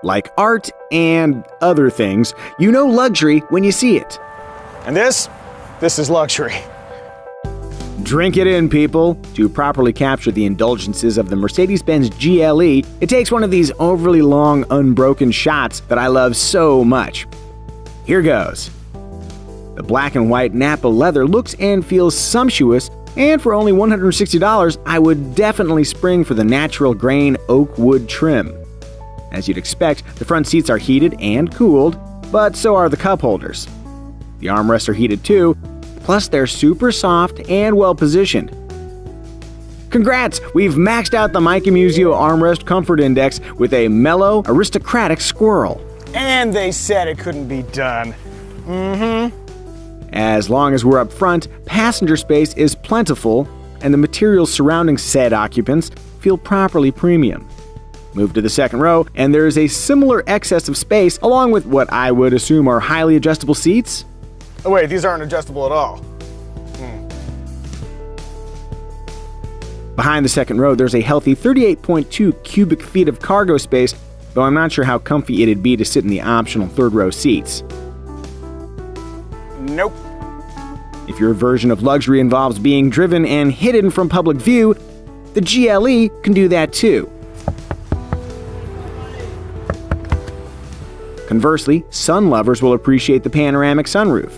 Like art and other things, you know luxury when you see it. And this is luxury. Drink it in, people. To properly capture the indulgences of the Mercedes-Benz GLE, it takes one of these overly long, unbroken shots that I love so much. Here goes. The black and white Nappa leather looks and feels sumptuous, and for only $160, I would definitely spring for the natural grain oak wood trim. As you'd expect, the front seats are heated and cooled, but so are the cup holders. The armrests are heated too, plus they're super soft and well positioned. Congrats! We've maxed out the Micah Muzio Armrest Comfort Index with a mellow, aristocratic squirrel. And they said it couldn't be done. As long as we're up front, passenger space is plentiful, and the materials surrounding said occupants feel properly premium. Move to the second row, and there is a similar excess of space, along with what I would assume are highly adjustable seats. Oh wait, these aren't adjustable at all. Behind the second row, there's a healthy 38.2 cubic feet of cargo space, though I'm not sure how comfy it'd be to sit in the optional third row seats. Nope. If your version of luxury involves being driven and hidden from public view, the GLE can do that too. Conversely, sun lovers will appreciate the panoramic sunroof.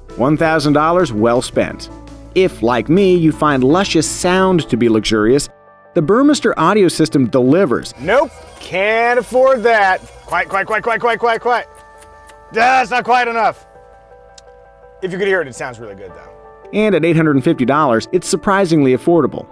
$1,000 well spent. If, like me, you find luscious sound to be luxurious, the Burmester audio system delivers. Nope, can't afford that. Quiet. That's not quite enough. If you could hear it, it sounds really good though. And at $850, it's surprisingly affordable.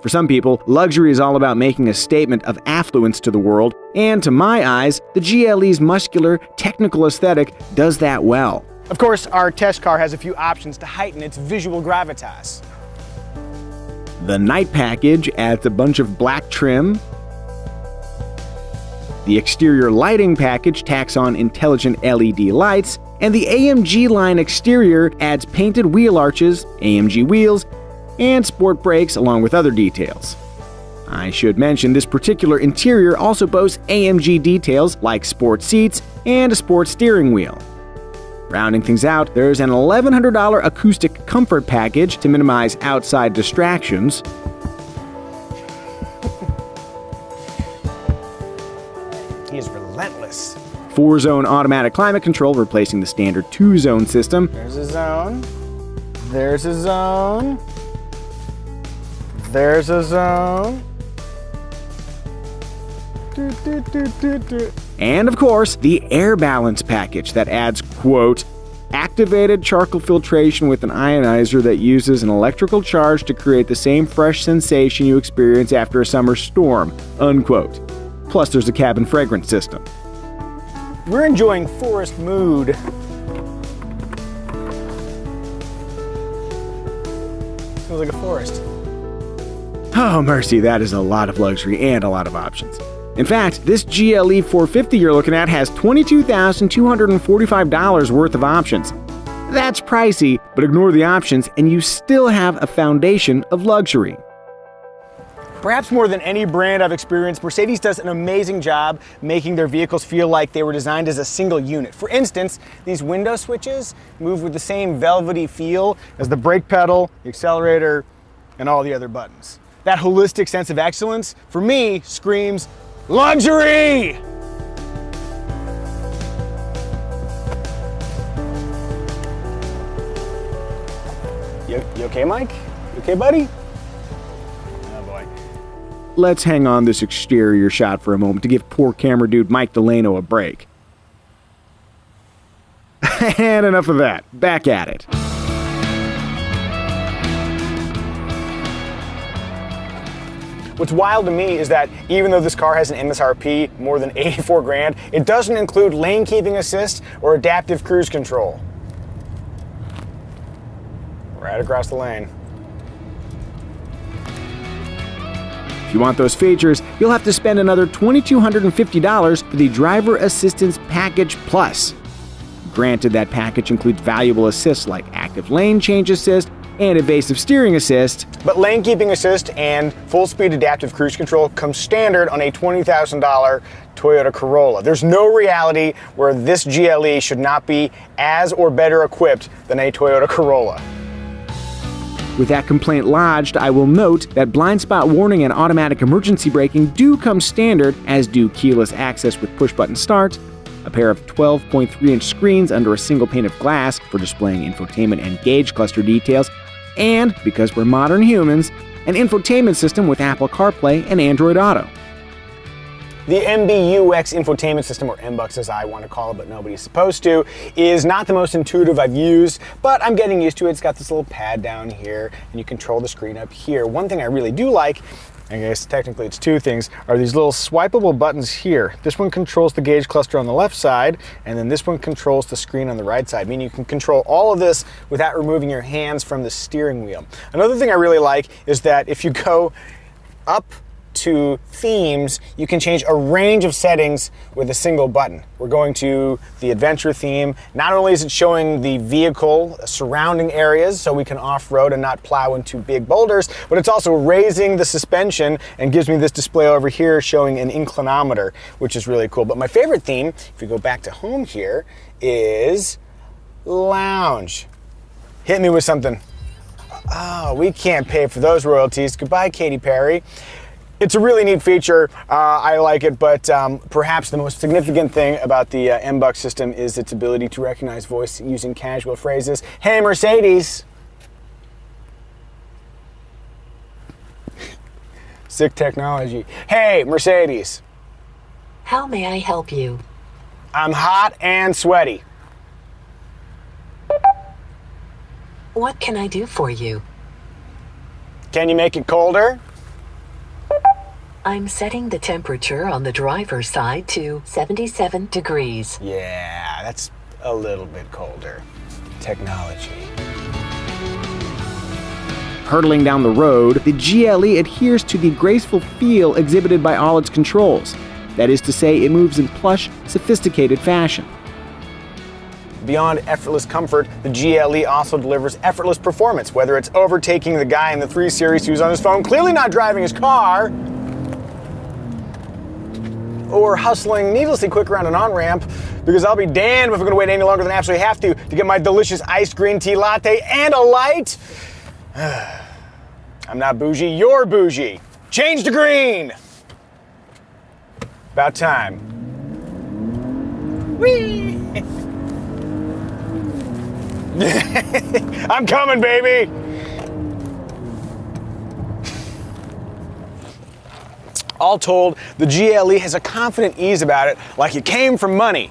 For some people, luxury is all about making a statement of affluence to the world, and to my eyes, the GLE's muscular, technical aesthetic does that well. Of course, our test car has a few options to heighten its visual gravitas. The night package adds a bunch of black trim. The exterior lighting package tacks on intelligent LED lights, and the AMG line exterior adds painted wheel arches, AMG wheels, and sport brakes along with other details. I should mention this particular interior also boasts AMG details like sport seats and a sport steering wheel. Rounding things out, there's an $1,100 acoustic comfort package to minimize outside distractions. He is relentless. 4-zone automatic climate control replacing the standard 2-zone system. There's a zone. There's a zone. There's a zone. And of course, the air balance package that adds, quote, activated charcoal filtration with an ionizer that uses an electrical charge to create the same fresh sensation you experience after a summer storm, unquote. Plus there's a cabin fragrance system. We're enjoying forest mood. Smells like a forest. Oh, mercy, that is a lot of luxury and a lot of options. In fact, this GLE 450 you're looking at has $22,245 worth of options. That's pricey, but ignore the options and you still have a foundation of luxury. Perhaps more than any brand I've experienced, Mercedes does an amazing job making their vehicles feel like they were designed as a single unit. For instance, these window switches move with the same velvety feel as the brake pedal, the accelerator, and all the other buttons. That holistic sense of excellence, for me, screams luxury! You okay, Mike? You okay, buddy? Oh boy. Let's hang on this exterior shot for a moment to give poor camera dude Mike Delano a break. And enough of that. Back at it. What's wild to me is that even though this car has an MSRP more than 84 grand, it doesn't include lane keeping assist or adaptive cruise control. Right across the lane. If you want those features, you'll have to spend another $2,250 for the Driver Assistance Package Plus. Granted, that package includes valuable assists like active lane change assist, and evasive steering assist. But lane keeping assist and full speed adaptive cruise control comes standard on a $20,000 Toyota Corolla. There's no reality where this GLE should not be as or better equipped than a Toyota Corolla. With that complaint lodged, I will note that blind spot warning and automatic emergency braking do come standard, as do keyless access with push-button start, a pair of 12.3-inch screens under a single pane of glass for displaying infotainment and gauge cluster details, and, because we're modern humans, an infotainment system with Apple CarPlay and Android Auto. The MBUX infotainment system, or MBUX as I want to call it, but nobody's supposed to, is not the most intuitive I've used, but I'm getting used to it. It's got this little pad down here, and you control the screen up here. One thing I really do like, I guess technically it's two things, are these little swipeable buttons here. This one controls the gauge cluster on the left side, and then this one controls the screen on the right side, meaning you can control all of this without removing your hands from the steering wheel. Another thing I really like is that if you go up to themes, you can change a range of settings with a single button. We're going to the adventure theme. Not only is it showing the vehicle surrounding areas so we can off-road and not plow into big boulders, but it's also raising the suspension and gives me this display over here showing an inclinometer, which is really cool. But my favorite theme, if we go back to home here, is lounge. Hit me with something. Oh, we can't pay for those royalties. Goodbye, Katy Perry. It's a really neat feature. I like it, but perhaps the most significant thing about the MBUX system is its ability to recognize voice using casual phrases. Hey, Mercedes. Sick technology. Hey, Mercedes. How may I help you? I'm hot and sweaty. What can I do for you? Can you make it colder? I'm setting the temperature on the driver's side to 77 degrees. Yeah, that's a little bit colder. Technology. Hurtling down the road, the GLE adheres to the graceful feel exhibited by all its controls. That is to say, it moves in plush, sophisticated fashion. Beyond effortless comfort, the GLE also delivers effortless performance, whether it's overtaking the guy in the 3 Series who's on his phone, clearly not driving his car, or hustling needlessly quick around an on-ramp, because I'll be damned if I'm going to wait any longer than I absolutely have to get my delicious iced green tea latte and a light. I'm not bougie, you're bougie. Change to green. About time. Whee! I'm coming, baby. All told, the GLE has a confident ease about it, like it came from money,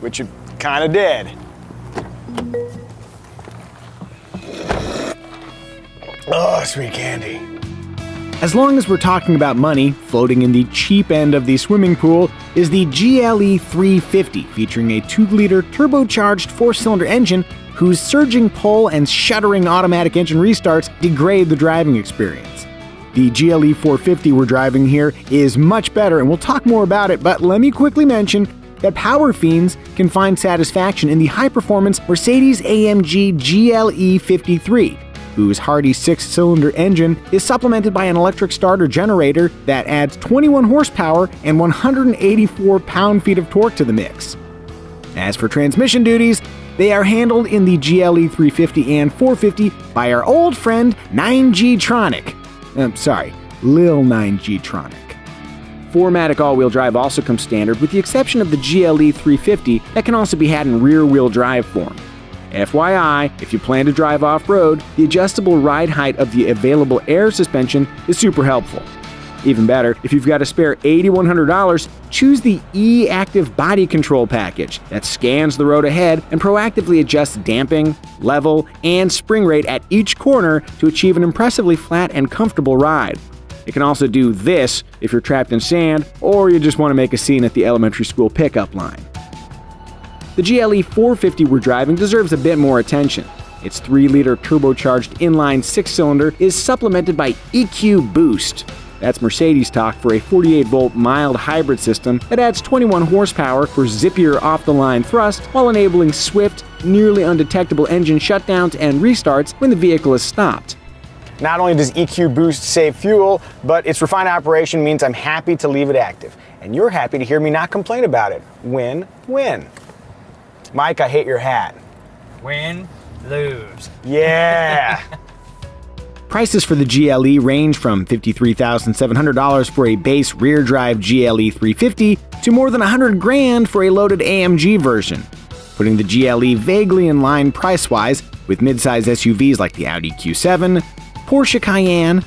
which it kind of did. Oh, sweet candy. As long as we're talking about money, floating in the cheap end of the swimming pool is the GLE 350, featuring a 2-liter turbocharged 4-cylinder engine whose surging pull and shuddering automatic engine restarts degrade the driving experience. The GLE 450 we're driving here is much better, and we'll talk more about it, but let me quickly mention that power fiends can find satisfaction in the high-performance Mercedes-AMG GLE 53, whose hardy 6-cylinder engine is supplemented by an electric starter generator that adds 21 horsepower and 184 pound-feet of torque to the mix. As for transmission duties, they are handled in the GLE 350 and 450 by our old friend 9G-tronic. Lil 9G-tronic. 4MATIC all-wheel drive also comes standard, with the exception of the GLE 350 that can also be had in rear-wheel drive form. FYI, if you plan to drive off-road, the adjustable ride height of the available air suspension is super helpful. Even better, if you've got a spare $8,100, choose the E-Active Body Control package that scans the road ahead and proactively adjusts damping, level, and spring rate at each corner to achieve an impressively flat and comfortable ride. It can also do this if you're trapped in sand or you just want to make a scene at the elementary school pickup line. The GLE 450 we're driving deserves a bit more attention. Its 3-liter turbocharged inline 6-cylinder is supplemented by EQ Boost, That's Mercedes talk for a 48-volt mild hybrid system that adds 21 horsepower for zippier off-the-line thrust while enabling swift, nearly undetectable engine shutdowns and restarts when the vehicle is stopped. Not only does EQ Boost save fuel, but its refined operation means I'm happy to leave it active. And you're happy to hear me not complain about it. Win-win. Mike, I hate your hat. Win, lose. Yeah. Prices for the GLE range from $53,700 for a base rear-drive GLE 350 to more than $100,000 for a loaded AMG version, putting the GLE vaguely in line price-wise with midsize SUVs like the Audi Q7, Porsche Cayenne,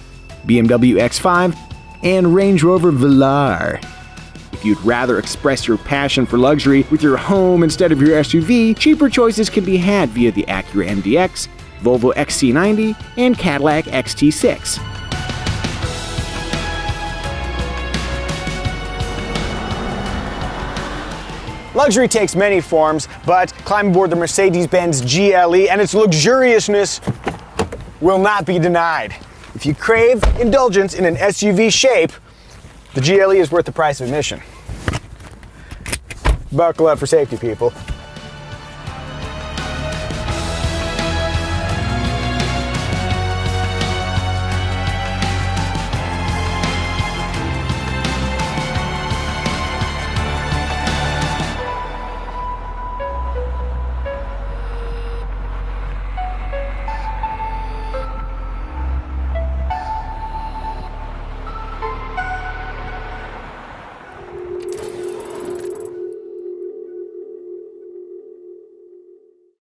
BMW X5, and Range Rover Velar. If you'd rather express your passion for luxury with your home instead of your SUV, cheaper choices can be had via the Acura MDX, Volvo XC90, and Cadillac XT6. Luxury takes many forms, but climb aboard the Mercedes-Benz GLE and its luxuriousness will not be denied. If you crave indulgence in an SUV shape, the GLE is worth the price of admission. Buckle up for safety, people.